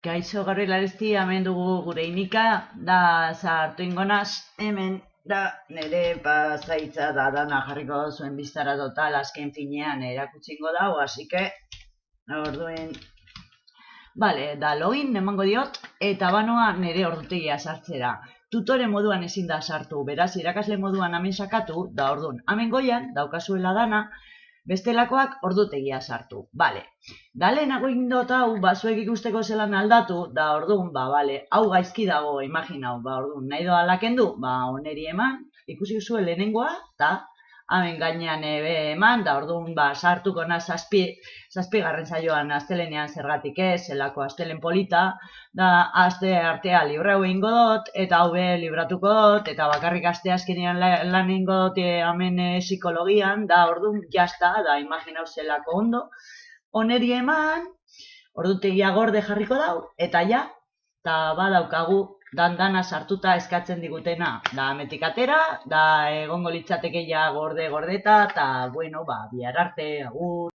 Kaixo Gabriel hemen dugu gure inika, da sartu ingonaz, hemen da nire pasaitza da dana jarriko zuen biztara total azken finean erakutsingo dago, así que, orduen, bale, da login emango diot, eta banoa nire ordutegia sartzera. Tutore moduan ezin da sartu, beraz irakasle moduan hemen sakatu, da ordun, hemen goian, daukazuela dana, bestelakoak ordutegia sartu. Bale, da lehenago indot hau, zuek ikusteko zelan aldatu, da ordun, bale, hau gaizki dago, imaginau, ordun, nahi doa lakendu, oneri eman, ikusi zuen lehenengoa, eta hemen gainean eman, da ordun, sartuko na zazpigarren saioan astelenean zergatik ez, zelako astelen polita, da aste artea libre hau ingo dut, eta hau libratuko dut, eta bakarrik aste azkenean lan ingo dut hemen psikologian, da ordun, jazta, da imaginau zelako ondo, oneri eman, ordutegia gorde jarriko dau, eta ja, eta badaukagu, dana sartuta eskatzen digutena, da hemetik atera, da egongo litzateke ja gordeta, eta bueno, bihar arte, agur.